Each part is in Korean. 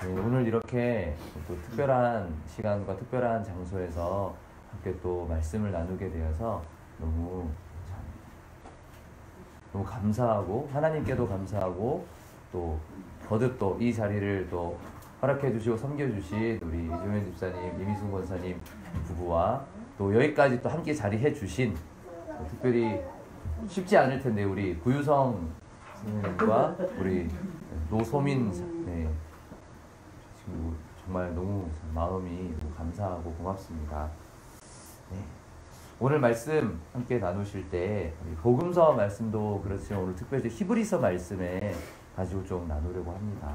네, 오늘 이렇게 또 특별한 시간과 특별한 장소에서 함께 또 말씀을 나누게 되어서 너무 감사하고 하나님께도 감사하고 또 거듭 또 이 자리를 또 허락해 주시고 섬겨주신 우리 이종현 집사님, 이미순 권사님 부부와 또 여기까지 또 함께 자리해 주신 특별히 쉽지 않을 텐데 우리 구유성 선생님과 우리 노소민 친구 정말 너무 마음이 감사하고 고맙습니다. 네. 오늘 말씀 함께 나누실 때 복음서 말씀도 그렇지만 오늘 특별히 히브리서 말씀에 가지고 좀 나누려고 합니다.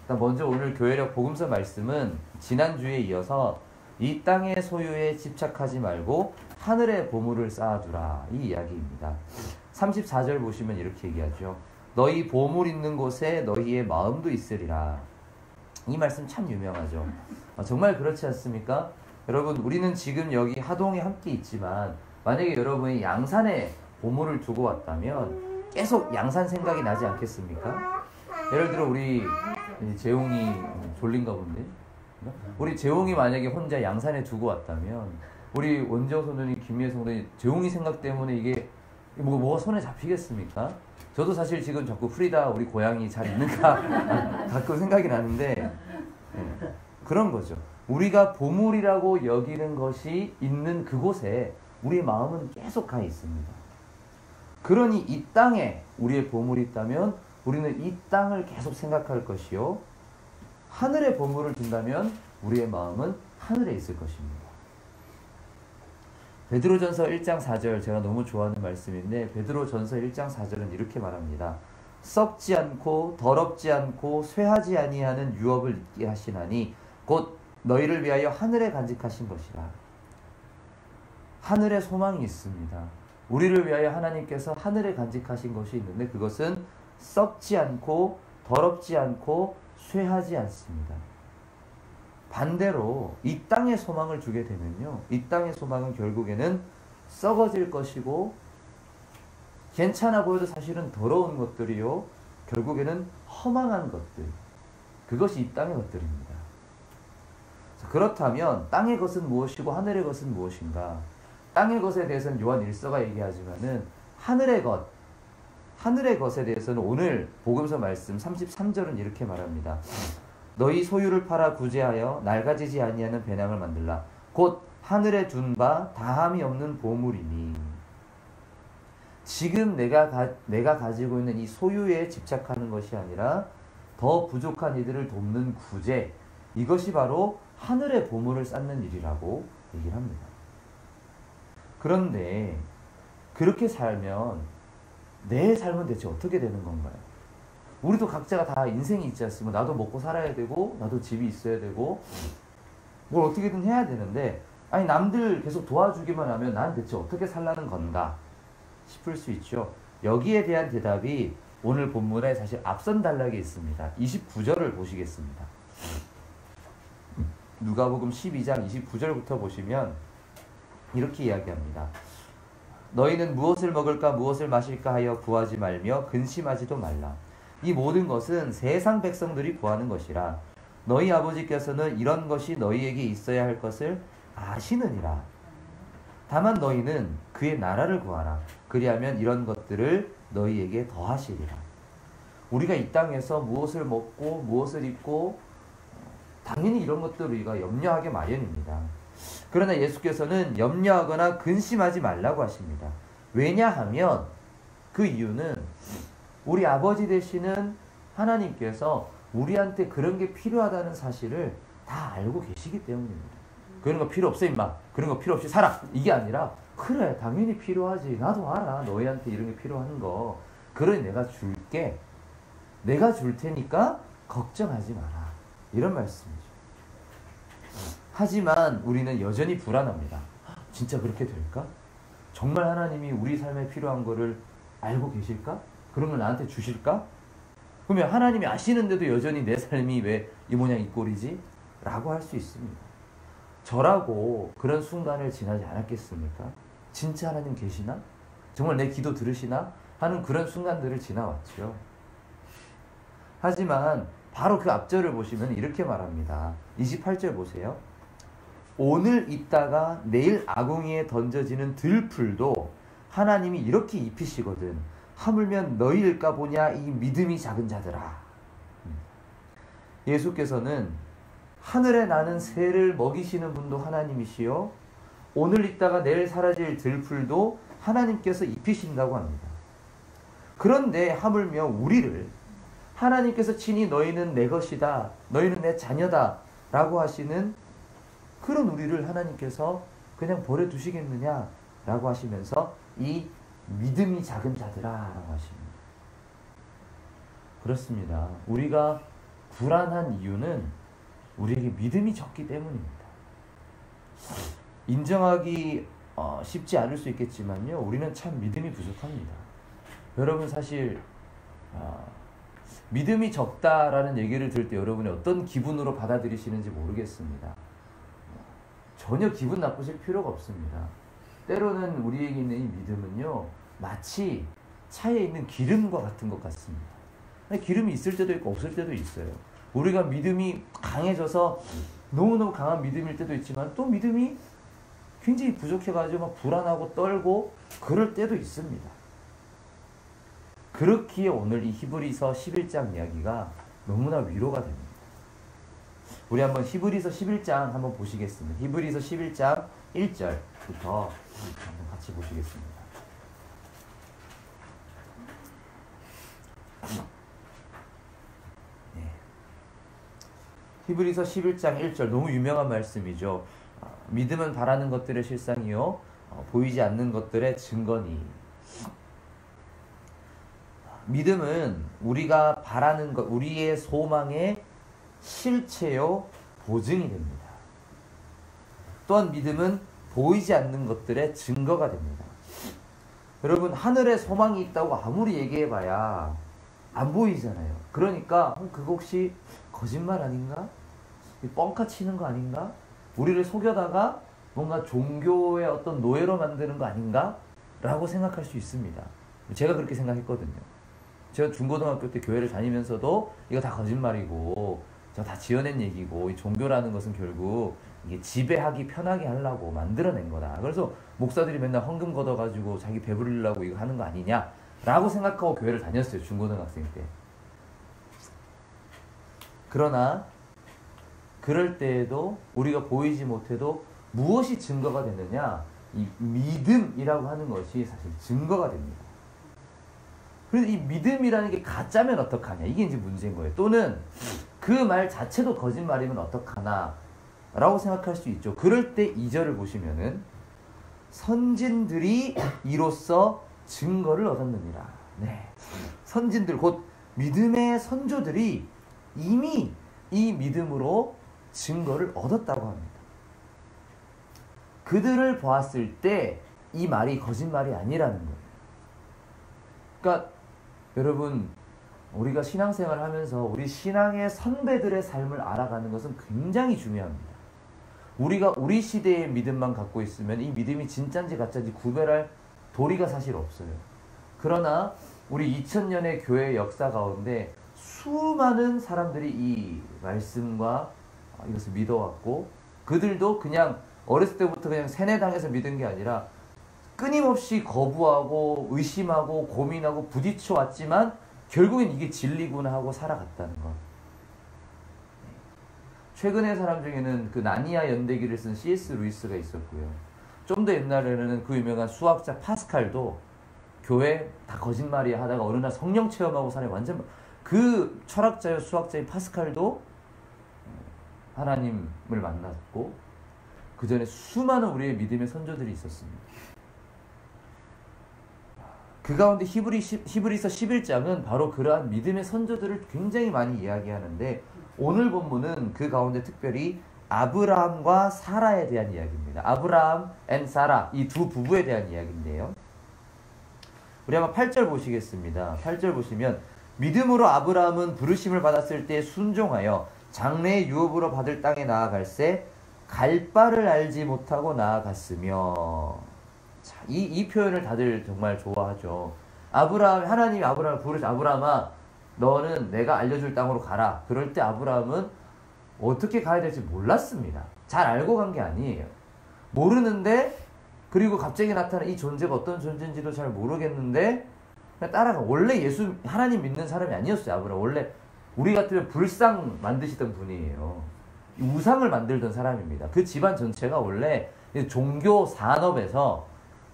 일단 먼저 오늘 교회력 복음서 말씀은 지난주에 이어서 이 땅의 소유에 집착하지 말고 하늘의 보물을 쌓아두라 이 이야기입니다. 34절 보시면 이렇게 얘기하죠. 너희 보물 있는 곳에 너희의 마음도 있으리라. 이 말씀 참 유명하죠. 정말 그렇지 않습니까? 여러분 우리는 지금 여기 하동에 함께 있지만 만약에 여러분이 양산에 보물을 두고 왔다면 계속 양산 생각이 나지 않겠습니까? 예를 들어 우리 재홍이 졸린가 본데 우리 재홍이 만약에 혼자 양산에 두고 왔다면 우리 원정 선생님, 김미애 선생님 재홍이 생각 때문에 이게 뭐가 손에 잡히겠습니까? 저도 사실 지금 자꾸 프리다 우리 고양이 잘 있는가 가끔 생각이 나는데 그런 거죠. 우리가 보물이라고 여기는 것이 있는 그곳에 우리의 마음은 계속 가 있습니다. 그러니 이 땅에 우리의 보물이 있다면 우리는 이 땅을 계속 생각할 것이요 하늘의 보물을 둔다면 우리의 마음은 하늘에 있을 것입니다. 베드로전서 1장 4절 제가 너무 좋아하는 말씀인데 베드로전서 1장 4절은 이렇게 말합니다. 썩지 않고 더럽지 않고 쇠하지 아니하는 유업을 있게 하시나니 곧 너희를 위하여 하늘에 간직하신 것이라. 하늘에 소망이 있습니다. 우리를 위하여 하나님께서 하늘에 간직하신 것이 있는데 그것은 썩지 않고 더럽지 않고 쇠하지 않습니다. 반대로 이 땅에 소망을 주게 되면요 이 땅의 소망은 결국에는 썩어질 것이고 괜찮아 보여도 사실은 더러운 것들이요 결국에는 허망한 것들 그것이 이 땅의 것들입니다. 그렇다면 땅의 것은 무엇이고 하늘의 것은 무엇인가? 땅의 것에 대해서는 요한 1서가 얘기하지만은 하늘의 것에 대해서는 오늘 복음서 말씀 33절은 이렇게 말합니다. 너희 소유를 팔아 구제하여 낡아지지 아니하는 배낭을 만들라. 곧 하늘에 둔 바 다함이 없는 보물이니. 지금 내가 가지고 있는 이 소유에 집착하는 것이 아니라 더 부족한 이들을 돕는 구제 이것이 바로 하늘의 보물을 쌓는 일이라고 얘기를 합니다. 그런데 그렇게 살면 내 삶은 대체 어떻게 되는 건가요? 우리도 각자가 다 인생이 있지 않습니까? 나도 먹고 살아야 되고 나도 집이 있어야 되고 뭘 어떻게든 해야 되는데 아니 남들 계속 도와주기만 하면 난 대체 어떻게 살라는 건가 싶을 수 있죠. 여기에 대한 대답이 오늘 본문에 사실 앞선 단락에 있습니다. 29절을 보시겠습니다. 누가복음 12장 29절부터 보시면 이렇게 이야기합니다. 너희는 무엇을 먹을까 무엇을 마실까 하여 구하지 말며 근심하지도 말라. 이 모든 것은 세상 백성들이 구하는 것이라. 너희 아버지께서는 이런 것이 너희에게 있어야 할 것을 아시느니라. 다만 너희는 그의 나라를 구하라. 그리하면 이런 것들을 너희에게 더하시리라. 우리가 이 땅에서 무엇을 먹고 무엇을 입고 당연히 이런 것들을 우리가 염려하게 마련입니다. 그러나 예수께서는 염려하거나 근심하지 말라고 하십니다. 왜냐하면 그 이유는 우리 아버지 되시는 하나님께서 우리한테 그런 게 필요하다는 사실을 다 알고 계시기 때문입니다. 그런 거 필요 없어 임마. 그런 거 필요 없이 살아. 이게 아니라 그래 당연히 필요하지. 나도 알아. 너희한테 이런 게 필요한 거. 그러니 내가 줄게. 내가 줄 테니까 걱정하지 마라. 이런 말씀이죠. 하지만 우리는 여전히 불안합니다. 진짜 그렇게 될까? 정말 하나님이 우리 삶에 필요한 거를 알고 계실까? 그런 걸 나한테 주실까? 그러면 하나님이 아시는데도 여전히 내 삶이 왜 이 모양 이 꼴이지? 라고 할 수 있습니다. 저라고 그런 순간을 지나지 않았겠습니까? 진짜 하나님 계시나? 정말 내 기도 들으시나? 하는 그런 순간들을 지나왔죠. 하지만 바로 그 앞절을 보시면 이렇게 말합니다. 28절 보세요. 오늘 있다가 내일 아궁이에 던져지는 들풀도 하나님이 이렇게 입히시거든. 하물며 너희일까 보냐 이 믿음이 작은 자들아. 예수께서는 하늘에 나는 새를 먹이시는 분도 하나님이시요 오늘 있다가 내일 사라질 들풀도 하나님께서 입히신다고 합니다. 그런데 하물며 우리를 하나님께서 친히 너희는 내 것이다, 너희는 내 자녀다 라고 하시는 그런 우리를 하나님께서 그냥 버려두시겠느냐 라고 하시면서 이 믿음이 작은 자들아 라고 하십니다. 그렇습니다. 우리가 불안한 이유는 우리에게 믿음이 적기 때문입니다. 인정하기 쉽지 않을 수 있겠지만요, 우리는 참 믿음이 부족합니다. 여러분 사실 믿음이 적다라는 얘기를 들을 때 여러분이 어떤 기분으로 받아들이시는지 모르겠습니다. 전혀 기분 나쁘실 필요가 없습니다. 때로는 우리에게 있는 이 믿음은요, 마치 차에 있는 기름과 같은 것 같습니다. 기름이 있을 때도 있고 없을 때도 있어요. 우리가 믿음이 강해져서 너무너무 강한 믿음일 때도 있지만 또 믿음이 굉장히 부족해가지고 막 불안하고 떨고 그럴 때도 있습니다. 그렇기에 오늘 이 히브리서 11장 이야기가 너무나 위로가 됩니다. 우리 한번 히브리서 11장 한번 보시겠습니다. 히브리서 11장 1절부터 한번 같이 보시겠습니다. 네. 히브리서 11장 1절 너무 유명한 말씀이죠. 믿음은 바라는 것들의 실상이요 보이지 않는 것들의 증거니. 믿음은 우리가 바라는 것, 우리의 소망의 실체요 보증이 됩니다. 또한 믿음은 보이지 않는 것들의 증거가 됩니다. 여러분, 하늘에 소망이 있다고 아무리 얘기해봐야 안 보이잖아요. 그러니까 그거 혹시 거짓말 아닌가? 뻥카 치는 거 아닌가? 우리를 속여다가 뭔가 종교의 어떤 노예로 만드는 거 아닌가? 라고 생각할 수 있습니다. 제가 그렇게 생각했거든요. 제가 중고등학교 때 교회를 다니면서도 이거 다 거짓말이고 다 지어낸 얘기고 이 종교라는 것은 결국 이게 지배하기 편하게 하려고 만들어낸 거다. 그래서 목사들이 맨날 헌금 걷어가지고 자기 배부르려고 이거 하는 거 아니냐 라고 생각하고 교회를 다녔어요. 중고등학생 때. 그러나 그럴 때에도 우리가 보이지 못해도 무엇이 증거가 되느냐, 이 믿음이라고 하는 것이 사실 증거가 됩니다. 그래서 이 믿음이라는 게 가짜면 어떡하냐, 이게 이제 문제인 거예요. 또는 그 말 자체도 거짓말이면 어떡하나 라고 생각할 수 있죠. 그럴 때 2절을 보시면은 선진들이 이로써 증거를 얻었느니라. 네. 선진들, 곧 믿음의 선조들이 이미 이 믿음으로 증거를 얻었다고 합니다. 그들을 보았을 때 이 말이 거짓말이 아니라는 거예요. 그러니까 여러분, 우리가 신앙생활을 하면서 우리 신앙의 선배들의 삶을 알아가는 것은 굉장히 중요합니다. 우리가 우리 시대의 믿음만 갖고 있으면 이 믿음이 진짜인지 가짜인지 구별할 도리가 사실 없어요. 그러나 우리 2000년의 교회 역사 가운데 수많은 사람들이 이 말씀과 이것을 믿어왔고, 그들도 그냥 어렸을 때부터 그냥 세뇌당해서 믿은 게 아니라 끊임없이 거부하고 의심하고 고민하고 부딪혀 왔지만 결국엔 이게 진리구나 하고 살아갔다는 것. 최근의 사람 중에는 그 나니아 연대기를 쓴 C.S. 루이스가 있었고요. 좀 더 옛날에는 그 유명한 수학자 파스칼도 교회 다 거짓말이야 하다가 어느 날 성령 체험하고 사람이 완전, 그 철학자요 수학자인 파스칼도 하나님을 만났고 그 전에 수많은 우리의 믿음의 선조들이 있었습니다. 그 가운데 히브리서 11장은 바로 그러한 믿음의 선조들을 굉장히 많이 이야기하는데, 오늘 본문은 그 가운데 특별히 아브라함과 사라에 대한 이야기입니다. 아브라함 앤 사라, 이 두 부부에 대한 이야기인데요. 우리 한번 8절 보시겠습니다. 8절 보시면 믿음으로 아브라함은 부르심을 받았을 때 순종하여 장래의 유업으로 받을 땅에 나아갈새 갈 바를 알지 못하고 나아갔으며. 자, 이 표현을 다들 정말 좋아하죠. 하나님이 아브라함을 부르시, 아브라함아 너는 내가 알려줄 땅으로 가라. 그럴 때 아브라함은 어떻게 가야 될지 몰랐습니다. 잘 알고 간 게 아니에요. 모르는데, 그리고 갑자기 나타난 이 존재가 어떤 존재인지도 잘 모르겠는데 그냥 따라가. 원래 하나님 믿는 사람이 아니었어요. 아브라함 원래 우리 같으면 불상 만드시던 분이에요. 우상을 만들던 사람입니다. 그 집안 전체가 원래 종교 산업에서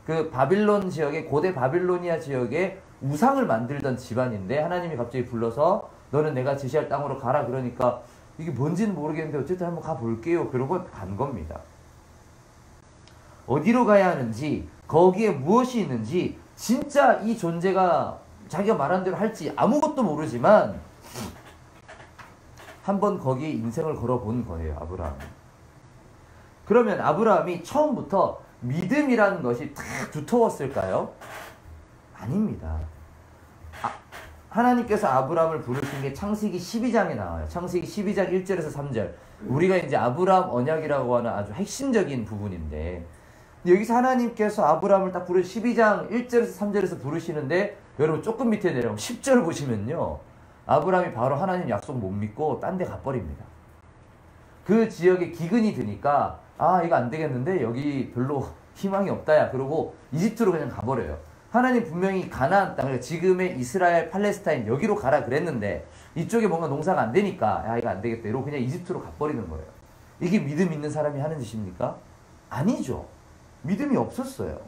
그 바빌론 지역에, 고대 바빌로니아 지역에 우상을 만들던 집안인데, 하나님이 갑자기 불러서 너는 내가 지시할 땅으로 가라. 그러니까 이게 뭔지는 모르겠는데 어쨌든 한번 가볼게요. 그러고 간 겁니다. 어디로 가야 하는지, 거기에 무엇이 있는지, 진짜 이 존재가 자기가 말한 대로 할지 아무것도 모르지만 한번 거기에 인생을 걸어본 거예요, 아브라함. 그러면 아브라함이 처음부터 믿음이라는 것이 딱 두터웠을까요? 아닙니다. 하나님께서 아브라함을 부르신 게 창세기 12장에 나와요. 창세기 12장 1절에서 3절. 우리가 이제 아브라함 언약이라고 하는 아주 핵심적인 부분인데, 여기서 하나님께서 아브라함을 딱 12장 1절에서 3절에서 부르시는데, 여러분 조금 밑에 내려오면 10절 보시면요, 아브라함이 바로 하나님 약속 못 믿고 딴 데 가버립니다. 그 지역에 기근이 드니까 이거 안 되겠는데 여기 별로 희망이 없다야. 그러고 이집트로 그냥 가버려요. 하나님 분명히 가나안 땅, 그러니까 지금의 이스라엘, 팔레스타인 여기로 가라 그랬는데 이쪽에 뭔가 농사가 안 되니까 이거 안 되겠다 이러고 그냥 이집트로 가버리는 거예요. 이게 믿음 있는 사람이 하는 짓입니까? 아니죠. 믿음이 없었어요.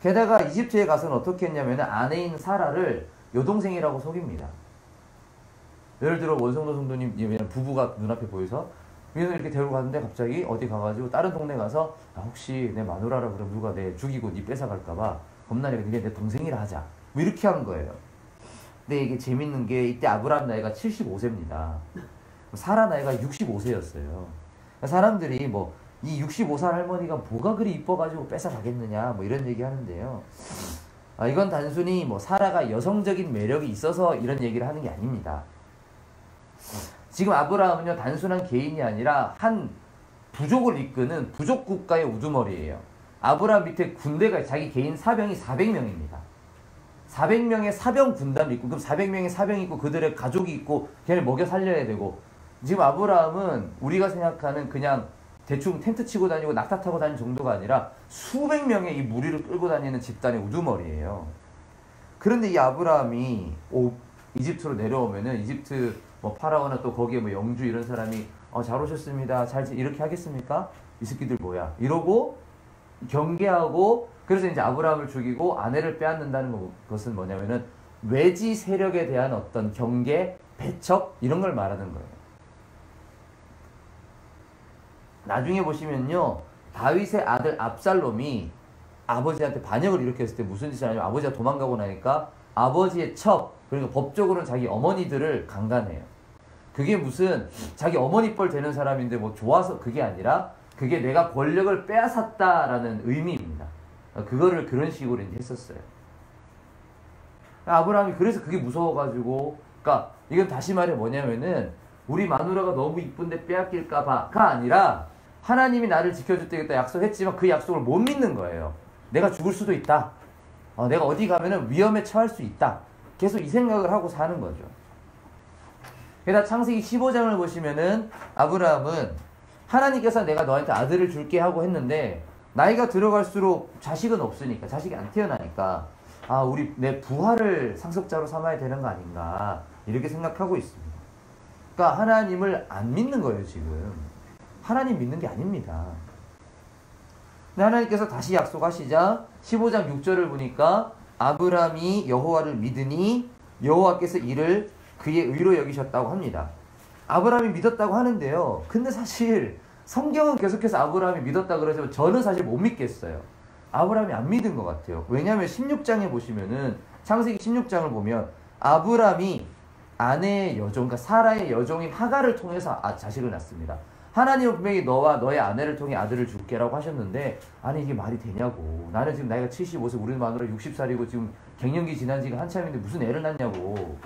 게다가 이집트에 가서는 어떻게 했냐면 아내인 사라를 여동생이라고 속입니다. 예를 들어 원성도 성도님 부부가 눈앞에 보여서 이렇게 데리고 갔는데 갑자기 어디 가가지고 다른 동네 가서 혹시 내 마누라라 그러면 누가 내 죽이고 니 뺏어갈까봐 겁나니까 니네 내 동생이라 하자. 뭐 이렇게 한 거예요. 근데 이게 재밌는 게 이때 아브라함 나이가 75세입니다. 사라 나이가 65세였어요. 사람들이 이 65살 할머니가 뭐가 그리 이뻐가지고 뺏어가겠느냐 이런 얘기 하는데요. 이건 단순히 사라가 여성적인 매력이 있어서 이런 얘기를 하는 게 아닙니다. 지금 아브라함은요, 단순한 개인이 아니라 한 부족을 이끄는 부족 국가의 우두머리예요. 아브라함 밑에 군대가, 자기 개인 사병이 400명입니다. 400명의 사병 군단이 있고, 그럼 400명의 사병이 있고, 그들의 가족이 있고, 걔를 먹여 살려야 되고. 지금 아브라함은 우리가 생각하는 그냥 대충 텐트 치고 다니고 낙타 타고 다니는 정도가 아니라 수백 명의 이 무리를 끌고 다니는 집단의 우두머리예요. 그런데 이 아브라함이 이집트로 내려오면은 이집트 파라오나 또 거기에 영주 이런 사람이 잘 오셨습니다. 이렇게 하겠습니까? 이 새끼들 뭐야? 이러고 경계하고, 그래서 이제 아브라함을 죽이고 아내를 빼앗는다는 것은 뭐냐면은 외지 세력에 대한 어떤 경계, 배척 이런 걸 말하는 거예요. 나중에 보시면요, 다윗의 아들 압살롬이 아버지한테 반역을 일으켰을 때 무슨 짓을 하냐면, 아버지가 도망가고 나니까 아버지의 첩, 그러니까 법적으로는 자기 어머니들을 강간해요. 그게 무슨 자기 어머니 뻘 되는 사람인데 좋아서 그게 아니라 그게 내가 권력을 빼앗았다라는 의미입니다. 그거를 그런 식으로 이제 했었어요. 아브라함이 그래서 그게 무서워가지고, 그러니까 이건 다시 말해 뭐냐면은 우리 마누라가 너무 이쁜데 빼앗길까봐가 아니라 하나님이 나를 지켜주겠다 약속했지만 그 약속을 못 믿는 거예요. 내가 죽을 수도 있다. 내가 어디 가면은 위험에 처할 수 있다. 계속 이 생각을 하고 사는 거죠. 게다가 창세기 15장을 보시면은 아브라함은 하나님께서 내가 너한테 아들을 줄게 하고 했는데 나이가 들어갈수록 자식은 없으니까, 자식이 안 태어나니까 내 부하를 상속자로 삼아야 되는 거 아닌가 이렇게 생각하고 있습니다. 그러니까 하나님을 안 믿는 거예요. 지금 하나님 믿는 게 아닙니다. 근데 하나님께서 다시 약속하시자 15장 6절을 보니까 아브라함이 여호와를 믿으니 여호와께서 이를 그의 의로 여기셨다고 합니다. 아브라함이 믿었다고 하는데요, 근데 사실 성경은 계속해서 아브라함이 믿었다 그러지만 저는 사실 못 믿겠어요. 아브라함이 안 믿은 것 같아요. 왜냐하면 16장에 보시면은, 창세기 16장을 보면 아브라함이 아내의 여종, 그러니까 사라의 여종인 하갈을 통해서 자식을 낳습니다. 하나님은 분명히 너와 너의 아내를 통해 아들을 줄게라고 하셨는데, 아니 이게 말이 되냐고. 나는 지금 나이가 75세, 우리 마누라 60살이고 지금 갱년기 지난 지가 한참인데 무슨 애를 낳냐고.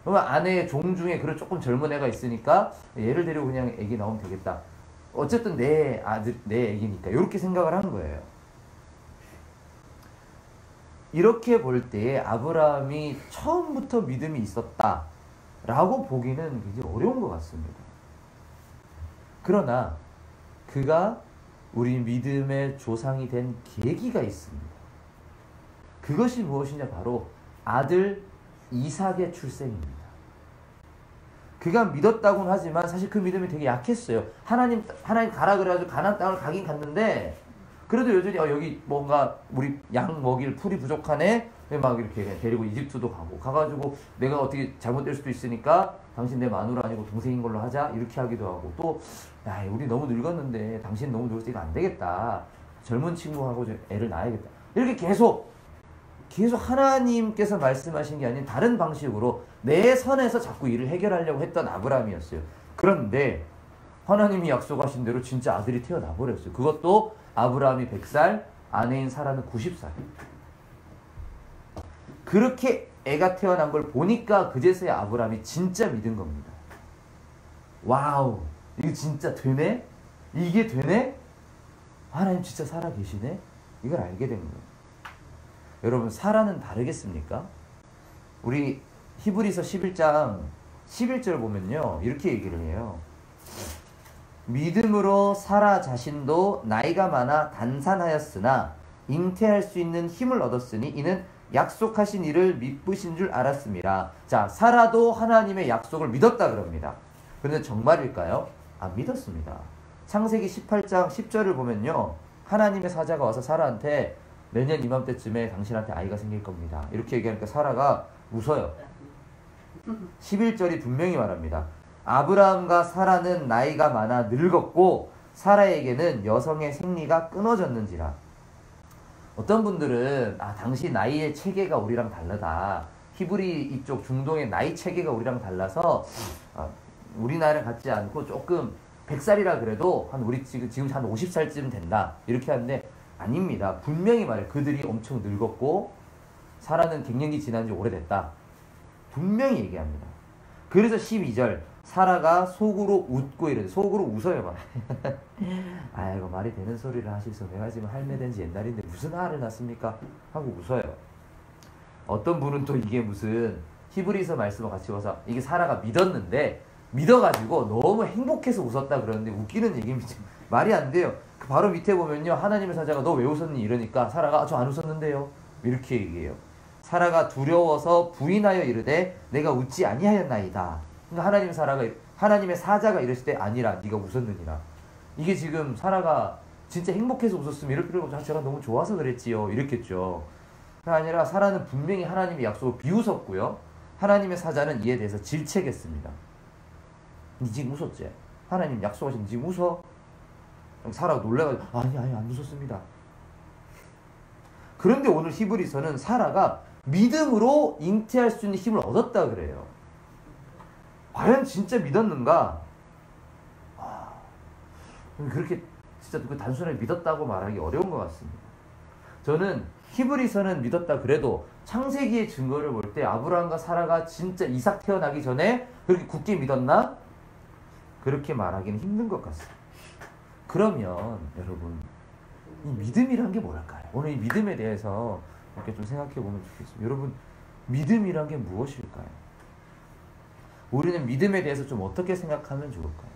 그러면 아내의 종 중에 그런 조금 젊은 애가 있으니까 얘를 데리고 그냥 애기 낳으면 되겠다. 어쨌든 내 아들, 내 애기니까 이렇게 생각을 한 거예요. 이렇게 볼 때에 아브라함이 처음부터 믿음이 있었다라고 보기는 굉장히 어려운 것 같습니다. 그러나 그가 우리 믿음의 조상이 된 계기가 있습니다. 그것이 무엇이냐? 바로 아들 이삭의 출생입니다. 그가 믿었다고는 하지만 사실 그 믿음이 되게 약했어요. 하나님 가라 그래가지고 가나안 땅을 가긴 갔는데 그래도 여전히 여기 뭔가 우리 양 먹일 풀이 부족하네. 막 이렇게 데리고 이집트도 가가지고 내가 어떻게 잘못될 수도 있으니까 당신 내 마누라 아니고 동생인 걸로 하자 이렇게 하기도 하고 또 야, 우리 너무 늙었는데 당신 너무 늙었으니까 안 되겠다. 젊은 친구하고 애를 낳아야겠다. 이렇게 계속 하나님께서 말씀하신 게 아닌 다른 방식으로 내 선에서 자꾸 일을 해결하려고 했던 아브라함이었어요. 그런데 하나님이 약속하신 대로 진짜 아들이 태어나 버렸어요. 그것도 아브라함이 100살, 아내인 사라는 90살. 그렇게 애가 태어난 걸 보니까 그제서야 아브라함이 진짜 믿은 겁니다. 와우, 이거 진짜 되네? 이게 되네? 하나님 진짜 살아 계시네? 이걸 알게 된 거예요. 여러분, 사라는 다르겠습니까? 우리 히브리서 11장 11절 보면요, 이렇게 얘기를 해요. 믿음으로 사라 자신도 나이가 많아 단산하였으나 잉태할 수 있는 힘을 얻었으니 이는 약속하신 이를 믿으신 줄 알았습니다. 자, 사라도 하나님의 약속을 믿었다 그럽니다. 그런데 정말일까요? 안 믿었습니다. 창세기 18장 10절을 보면요, 하나님의 사자가 와서 사라한테 내년 이맘때쯤에 당신한테 아이가 생길 겁니다. 이렇게 얘기하니까 사라가 웃어요. 11절이 분명히 말합니다. 아브라함과 사라는 나이가 많아 늙었고 사라에게는 여성의 생리가 끊어졌는지라. 어떤 분들은 당신 나이의 체계가 우리랑 다르다. 히브리 이쪽 중동의 나이 체계가 우리랑 달라서 우리 나이랑 같지 않고 조금 100살이라 그래도 우리 지금 한 50살쯤 된다. 이렇게 하는데 아닙니다. 분명히 말해요. 그들이 엄청 늙었고 사라는 갱년기 지난 지 오래됐다. 분명히 얘기합니다. 그래서 12절 사라가 속으로 웃고 이래요. 속으로 웃어요. 막. 아이고 말이 되는 소리를 하시소. 내가 지금 할매 된 지 옛날인데 무슨 아를 낳습니까? 하고 웃어요. 어떤 분은 또 이게 무슨 히브리서 말씀과 같이 와서 이게 사라가 믿었는데 믿어가지고 너무 행복해서 웃었다 그러는데 웃기는 얘기입니다. 말이 안 돼요. 바로 밑에 보면요, 하나님의 사자가 너 왜 웃었니? 이러니까 사라가 저 안 웃었는데요. 이렇게 얘기해요. 사라가 두려워서 부인하여 이르되 내가 웃지 아니하였나이다. 그러니까 하나님의 사자가 이랬을 때 아니라 네가 웃었느니라. 이게 지금 사라가 진짜 행복해서 웃었으면 이럴 필요가 없죠. 제가 너무 좋아서 그랬지요. 이랬겠죠. 그게 아니라 사라는 분명히 하나님의 약속을 비웃었고요. 하나님의 사자는 이에 대해서 질책했습니다. 니 지금 웃었지? 하나님 약속하신 니 지금 웃어? 사라가 놀라가지고 아니 안 웃었습니다. 그런데 오늘 히브리서는 사라가 믿음으로 잉태할 수 있는 힘을 얻었다 그래요. 과연 진짜 믿었는가? 그렇게 진짜 그 단순하게 믿었다고 말하기 어려운 것 같습니다. 저는 히브리서는 믿었다 그래도 창세기의 증거를 볼 때 아브라함과 사라가 진짜 이삭 태어나기 전에 그렇게 굳게 믿었나? 그렇게 말하기는 힘든 것 같습니다. 그러면 여러분, 이 믿음이란 게 뭘까요? 오늘 이 믿음에 대해서 이렇게 좀 생각해 보면 좋겠습니다. 여러분, 믿음이란 게 무엇일까요? 우리는 믿음에 대해서 좀 어떻게 생각하면 좋을까요?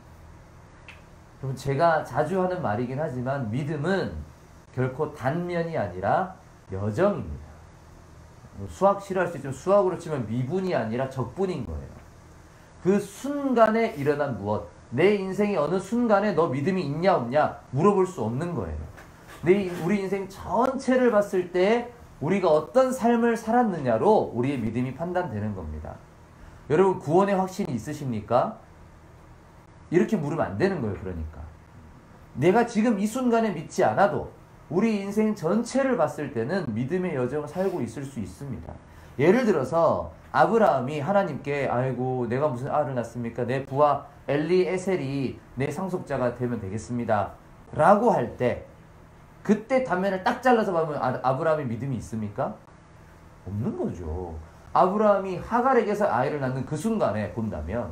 여러분, 제가 자주 하는 말이긴 하지만 믿음은 결코 단면이 아니라 여정입니다. 수학 싫어할 수 있지만 수학으로 치면 미분이 아니라 적분인 거예요. 그 순간에 일어난 무엇, 내 인생의 어느 순간에 너 믿음이 있냐 없냐 물어볼 수 없는 거예요. 우리 인생 전체를 봤을 때 우리가 어떤 삶을 살았느냐로 우리의 믿음이 판단되는 겁니다. 여러분, 구원의 확신이 있으십니까? 이렇게 물으면 안 되는 거예요. 그러니까 내가 지금 이 순간에 믿지 않아도 우리 인생 전체를 봤을 때는 믿음의 여정을 살고 있을 수 있습니다. 예를 들어서 아브라함이 하나님께 아이고 내가 무슨 아를 낳습니까? 내 부하 엘리에셀이 내 상속자가 되면 되겠습니다 라고 할 때 그때 단면을 딱 잘라서 보면 아브라함의 믿음이 있습니까? 없는 거죠. 아브라함이 하갈에게서 아이를 낳는 그 순간에 본다면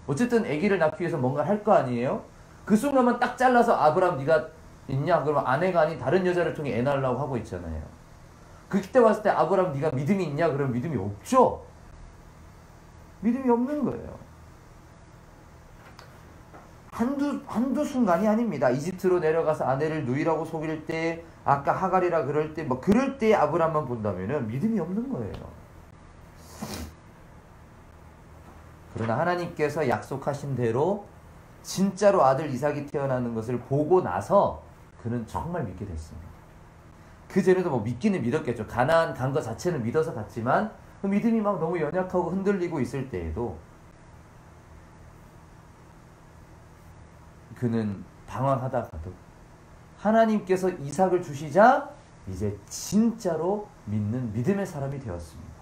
어쨌든 아기를 낳기 위해서 뭔가를 할 거 아니에요? 그 순간만 딱 잘라서 아브라함 네가 있냐? 그러면 아내가 아닌 다른 여자를 통해 애 낳으려고 하고 있잖아요. 그때 왔을 때 아브라함 네가 믿음이 있냐? 그러면 믿음이 없죠. 믿음이 없는 거예요. 한두 순간이 아닙니다. 이집트로 내려가서 아내를 누이라고 속일 때, 아까 하갈이라 그럴 때, 뭐 그럴 때 아브라함만 본다면은 믿음이 없는 거예요. 그러나 하나님께서 약속하신 대로 진짜로 아들 이삭이 태어나는 것을 보고 나서 그는 정말 믿게 됐습니다. 그 전에도 뭐 믿기는 믿었겠죠. 가나안 간 것 자체는 믿어서 갔지만 그 믿음이 막 너무 연약하고 흔들리고 있을 때에도 그는 방황하다가도 하나님께서 이삭을 주시자 이제 진짜로 믿는 믿음의 사람이 되었습니다.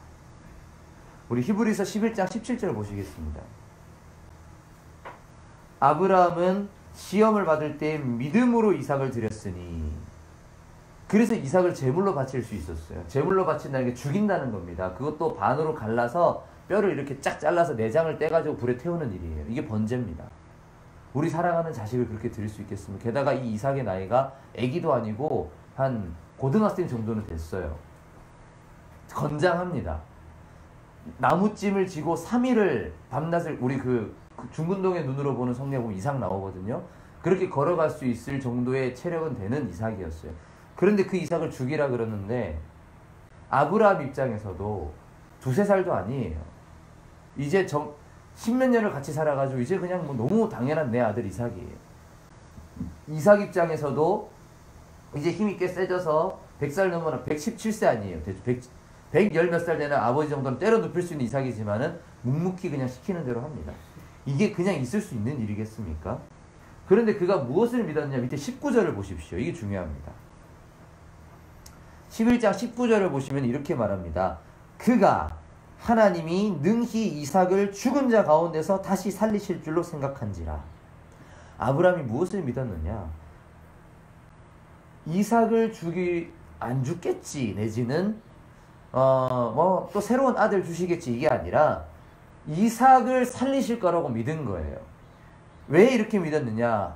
우리 히브리서 11장 17절 보시겠습니다. 아브라함은 시험을 받을 때 믿음으로 이삭을 드렸으니, 그래서 이삭을 제물로 바칠 수 있었어요. 제물로 바친다는 게 죽인다는 겁니다. 그것도 반으로 갈라서 뼈를 이렇게 쫙 잘라서 내장을 떼가지고 불에 태우는 일이에요. 이게 번제입니다. 우리 사랑하는 자식을 그렇게 드릴 수 있겠습니까? 게다가 이 이삭의 나이가 아기도 아니고 한 고등학생 정도는 됐어요. 건장합니다. 나무찜을 지고 3일을 밤낮을, 우리 그 중근동의 눈으로 보는 성경에 보면 이삭 나오거든요. 그렇게 걸어갈 수 있을 정도의 체력은 되는 이삭이었어요. 그런데 그 이삭을 죽이라 그러는데 아브라함 입장에서도 2-3살도 아니에요. 이제 10몇 년을 같이 살아가지고 이제 그냥 뭐 너무 당연한 내 아들 이삭이에요. 이삭 입장에서도 이제 힘이 꽤 세져서 100살 넘어나 117세 아니에요. 110 몇 살 되는 아버지 정도는 때려 눕힐 수 있는 이삭이지만은 묵묵히 그냥 시키는 대로 합니다. 이게 그냥 있을 수 있는 일이겠습니까? 그런데 그가 무엇을 믿었냐? 밑에 19절을 보십시오. 이게 중요합니다. 11장 19절을 보시면 이렇게 말합니다. 그가 하나님이 능히 이삭을 죽은 자 가운데서 다시 살리실 줄로 생각한지라. 아브라함이 무엇을 믿었느냐? 이삭을 안 죽겠지, 내지는 뭐 또 새로운 아들 주시겠지, 이게 아니라 이삭을 살리실 거라고 믿은 거예요. 왜 이렇게 믿었느냐?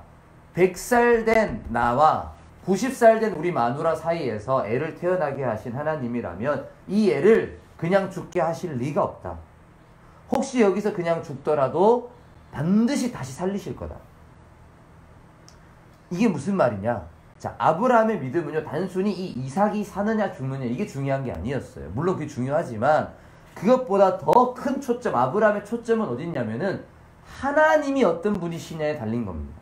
100살 된 나와 90살 된 우리 마누라 사이에서 애를 태어나게 하신 하나님이라면 이 애를 그냥 죽게 하실 리가 없다. 혹시 여기서 그냥 죽더라도 반드시 다시 살리실 거다. 이게 무슨 말이냐? 자, 아브라함의 믿음은요, 단순히 이 이삭이 사느냐 죽느냐 이게 중요한 게 아니었어요. 물론 그게 중요하지만 그것보다 더 큰 초점, 아브라함의 초점은 어디 있냐면은 하나님이 어떤 분이시냐에 달린 겁니다.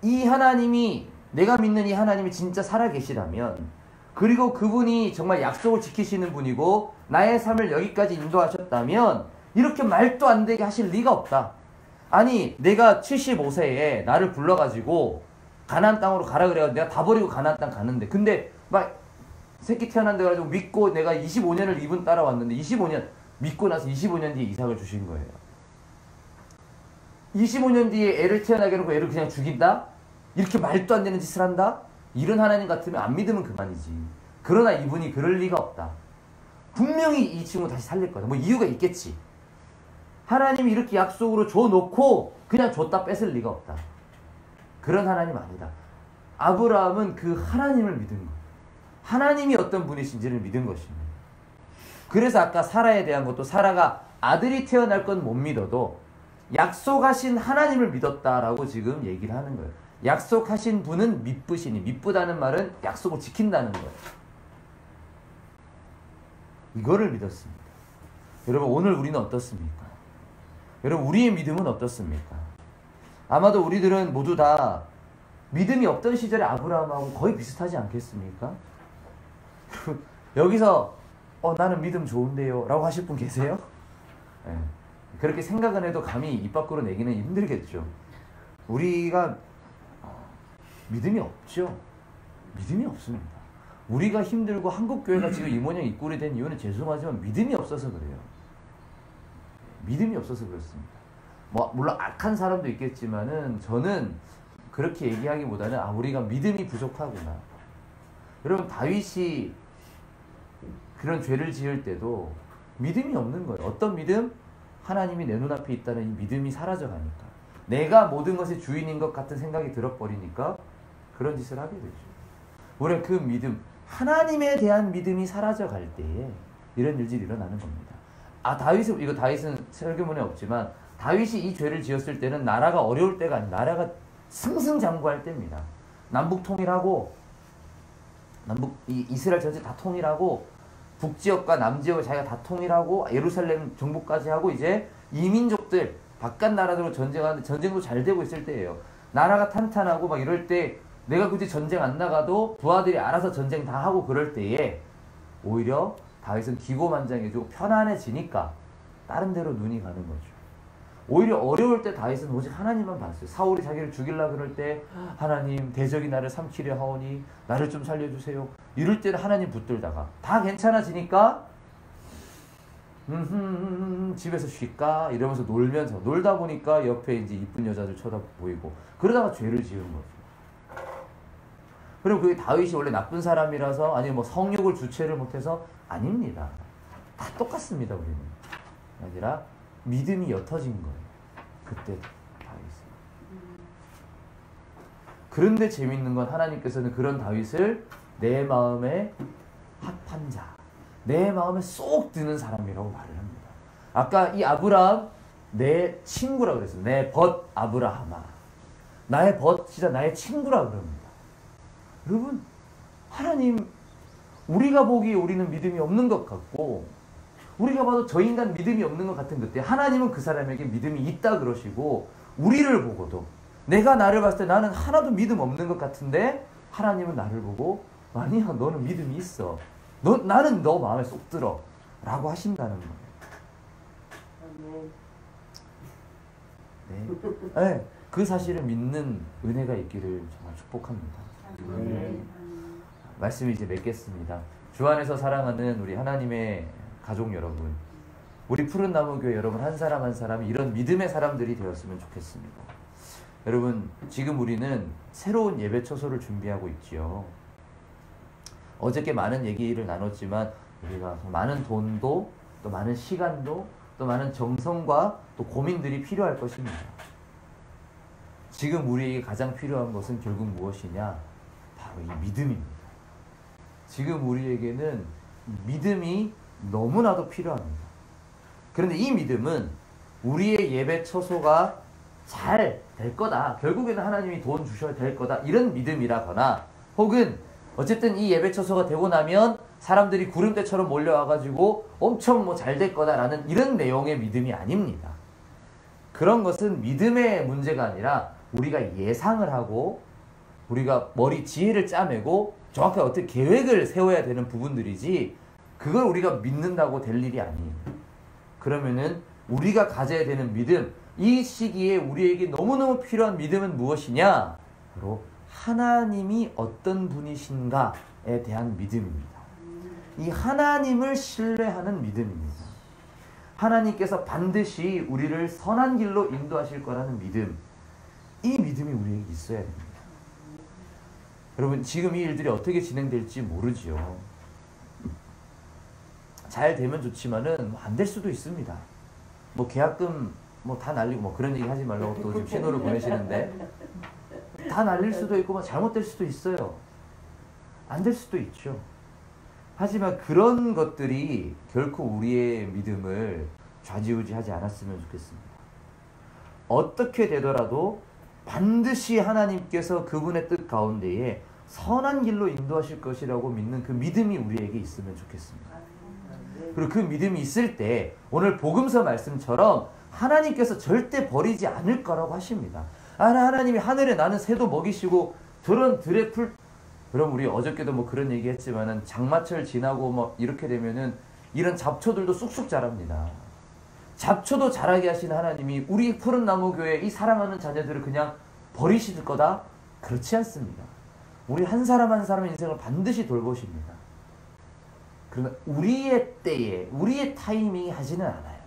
이 하나님이, 내가 믿는 이 하나님이 진짜 살아계시다면, 그리고 그분이 정말 약속을 지키시는 분이고 나의 삶을 여기까지 인도하셨다면 이렇게 말도 안 되게 하실 리가 없다. 아니, 내가 75세에 나를 불러가지고 가나안 땅으로 가라 그래가지고 내가 다 버리고 가나안 땅 가는데, 근데 막 새끼 태어난다 그래가지고 믿고 내가 25년을 이분 따라왔는데 25년 믿고 나서 25년 뒤에 이삭을 주신 거예요. 25년 뒤에 애를 태어나게 해놓고 애를 그냥 죽인다? 이렇게 말도 안 되는 짓을 한다? 이런 하나님 같으면 안 믿으면 그만이지. 그러나 이분이 그럴 리가 없다. 분명히 이 친구 다시 살릴 거다. 뭐 이유가 있겠지. 하나님이 이렇게 약속으로 줘놓고 그냥 줬다 뺏을 리가 없다. 그런 하나님 아니다. 아브라함은 그 하나님을 믿은 거예요. 하나님이 어떤 분이신지를 믿은 것입니다. 그래서 아까 사라에 대한 것도, 사라가 아들이 태어날 건 못 믿어도 약속하신 하나님을 믿었다라고 지금 얘기를 하는 거예요. 약속하신 분은 믿으시니, 믿부다는 말은 약속을 지킨다는 거예요. 이거를 믿었습니다. 여러분, 오늘 우리는 어떻습니까? 여러분, 우리의 믿음은 어떻습니까? 아마도 우리들은 모두 다 믿음이 없던 시절에 아브라함하고 거의 비슷하지 않겠습니까? 여기서 나는 믿음 좋은데요 라고 하실 분 계세요? 네. 그렇게 생각은 해도 감히 입 밖으로 내기는 힘들겠죠. 우리가 믿음이 없죠. 믿음이 없습니다. 우리가 힘들고 한국교회가 지금 이 모양 이 꼴이 된 이유는 죄송하지만 믿음이 없어서 그래요. 믿음이 없어서 그렇습니다. 뭐 물론 악한 사람도 있겠지만은 저는 그렇게 얘기하기보다는 우리가 믿음이 부족하구나. 여러분, 다윗이 그런 죄를 지을 때도 믿음이 없는 거예요. 어떤 믿음? 하나님이 내 눈앞에 있다는 이 믿음이 사라져가니까, 내가 모든 것의 주인인 것 같은 생각이 들어버리니까 그런 짓을 하게 되죠. 우리가 그 믿음, 하나님에 대한 믿음이 사라져갈 때에 이런 일들이 일어나는 겁니다. 다윗은 설교문에 없지만 다윗이 이 죄를 지었을 때는 나라가 어려울 때가 아니라 나라가 승승장구할 때입니다. 남북 통일하고 이스라엘 전체 다 통일하고 북지역과 남지역을 자기가 다 통일하고 예루살렘 정복까지 하고 이제 이민족들 바깥 나라들로 전쟁하는데 전쟁도 잘 되고 있을 때예요. 나라가 탄탄하고 막 이럴 때 내가 굳이 전쟁 안 나가도 부하들이 알아서 전쟁 다 하고 그럴 때에 오히려 다윗은 기고만장해지고 편안해지니까 다른 데로 눈이 가는 거죠. 오히려 어려울 때 다윗은 오직 하나님만 봤어요. 사울이 자기를 죽이려고 그럴 때 하나님 대적이 나를 삼키려 하오니 나를 좀 살려주세요. 이럴 때는 하나님 붙들다가 다 괜찮아지니까 집에서 쉴까 이러면서 놀다 보니까 옆에 이제 이쁜 여자들 쳐다보이고 그러다가 죄를 지은 거죠. 그리고 그게 다윗이 원래 나쁜 사람이라서 아니면 뭐 성욕을 주체를 못해서 아닙니다. 다 똑같습니다. 우리는 아니라 믿음이 옅어진 거예요. 그때 다윗은. 그런데 재밌는 건 하나님께서는 그런 다윗을 내 마음에 합한 자, 내 마음에 쏙 드는 사람이라고 말을 합니다. 아까 이 아브라함 내 친구라 그랬어요. 내 벗 아브라함아. 나의 벗 진짜 나의 친구라 그럽니다. 여러분 하나님 우리가 보기에 우리는 믿음이 없는 것 같고 우리가 봐도 저 인간 믿음이 없는 것 같은 그때 하나님은 그 사람에게 믿음이 있다 그러시고 우리를 보고도 내가 나를 봤을 때 나는 하나도 믿음 없는 것 같은데 하나님은 나를 보고 아니야 너는 믿음이 있어. 나는 너 마음에 쏙 들어 라고 하신다는 거예요. 네, 그 사실을 믿는 은혜가 있기를 정말 축복합니다. 말씀을 이제 맺겠습니다. 주 안에서 사랑하는 우리 하나님의 가족 여러분, 우리 푸른나무교회 여러분 한 사람 한 사람이 이런 믿음의 사람들이 되었으면 좋겠습니다. 여러분 지금 우리는 새로운 예배 처소를 준비하고 있지요. 어저께 많은 얘기를 나눴지만 우리가 많은 돈도 또 많은 시간도 또 많은 정성과 또 고민들이 필요할 것입니다. 지금 우리에게 가장 필요한 것은 결국 무엇이냐? 바로 이 믿음입니다. 지금 우리에게는 믿음이 너무나도 필요합니다. 그런데 이 믿음은 우리의 예배 처소가 잘 될 거다. 결국에는 하나님이 돈 주셔야 될 거다. 이런 믿음이라거나 혹은 어쨌든 이 예배 처소가 되고 나면 사람들이 구름대처럼 몰려와가지고 엄청 뭐 잘 될 거다라는 이런 내용의 믿음이 아닙니다. 그런 것은 믿음의 문제가 아니라 우리가 예상을 하고 우리가 지혜를 짜매고 정확하게 어떻게 계획을 세워야 되는 부분들이지 그걸 우리가 믿는다고 될 일이 아니에요. 그러면은 우리가 가져야 되는 믿음, 이 시기에 우리에게 너무너무 필요한 믿음은 무엇이냐? 바로 하나님이 어떤 분이신가에 대한 믿음입니다. 이 하나님을 신뢰하는 믿음입니다. 하나님께서 반드시 우리를 선한 길로 인도하실 거라는 믿음, 이 믿음이 우리에게 있어야 됩니다. 여러분 지금 이 일들이 어떻게 진행될지 모르지요. 잘 되면 좋지만은 안 될 수도 있습니다. 뭐 계약금 뭐 다 날리고 뭐 그런 얘기 하지 말라고 또 지금 신호를 보내시는데 다 날릴 수도 있고 뭐 잘못될 수도 있어요. 안 될 수도 있죠. 하지만 그런 것들이 결코 우리의 믿음을 좌지우지하지 않았으면 좋겠습니다. 어떻게 되더라도 반드시 하나님께서 그분의 뜻 가운데에 선한 길로 인도하실 것이라고 믿는 그 믿음이 우리에게 있으면 좋겠습니다. 그리고 그 믿음이 있을 때 오늘 복음서 말씀처럼 하나님께서 절대 버리지 않을 거라고 하십니다. 하나님이 하늘에 나는 새도 먹이시고 저런 들의 풀, 그럼 우리 어저께도 뭐 그런 얘기 했지만은 장마철 지나고 뭐 이렇게 되면은 이런 잡초들도 쑥쑥 자랍니다. 잡초도 자라게 하신 하나님이 우리 푸른 나무 교회 이 사랑하는 자녀들을 그냥 버리실 거다? 그렇지 않습니다. 우리 한 사람 한 사람의 인생을 반드시 돌보십니다. 그러나 우리의 때에 우리의 타이밍이 하지는 않아요.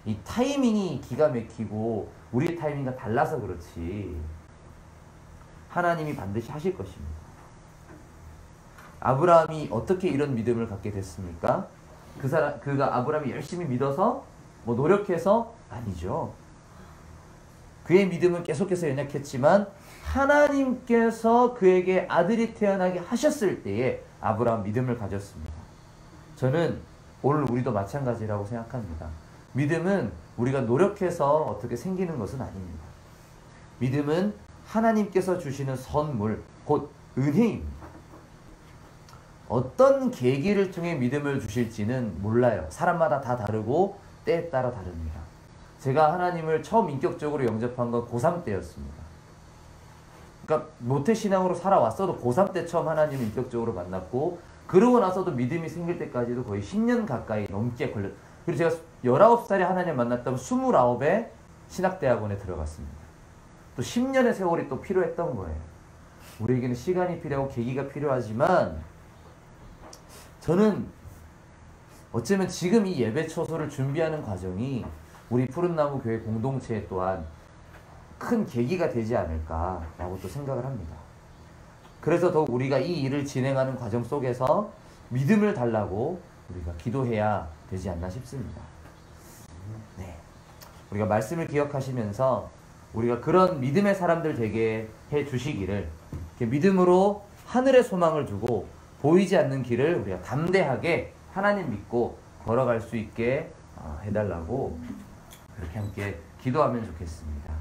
이 타이밍이 기가 막히고 우리의 타이밍과 달라서 그렇지 하나님이 반드시 하실 것입니다. 아브라함이 어떻게 이런 믿음을 갖게 됐습니까? 그가 아브라함이 열심히 믿어서 뭐 노력해서 아니죠. 그의 믿음은 계속해서 연약했지만 하나님께서 그에게 아들이 태어나게 하셨을 때에 아브라함 믿음을 가졌습니다. 저는 오늘 우리도 마찬가지라고 생각합니다. 믿음은 우리가 노력해서 어떻게 생기는 것은 아닙니다. 믿음은 하나님께서 주시는 선물, 곧 은혜입니다. 어떤 계기를 통해 믿음을 주실지는 몰라요. 사람마다 다 다르고 때에 따라 다릅니다. 제가 하나님을 처음 인격적으로 영접한 건 고3 때였습니다. 그러니까 모태신앙으로 살아왔어도 고3 때 처음 하나님을 인격적으로 만났고, 그러고 나서도 믿음이 생길 때까지도 거의 10년 가까이 넘게 걸렸어요. 그리고 제가 19살에 하나님을 만났다면 29에 신학대학원에 들어갔습니다. 또 10년의 세월이 또 필요했던 거예요. 우리에게는 시간이 필요하고 계기가 필요하지만, 저는 어쩌면 지금 이 예배 초소를 준비하는 과정이 우리 푸른나무 교회 공동체 또한 큰 계기가 되지 않을까라고 또 생각을 합니다. 그래서 더욱 우리가 이 일을 진행하는 과정 속에서 믿음을 달라고 우리가 기도해야 되지 않나 싶습니다. 네, 우리가 말씀을 기억하시면서 우리가 그런 믿음의 사람들 되게 해주시기를, 믿음으로 하늘의 소망을 두고 보이지 않는 길을 우리가 담대하게 하나님 믿고 걸어갈 수 있게 해달라고 그렇게 함께 기도하면 좋겠습니다.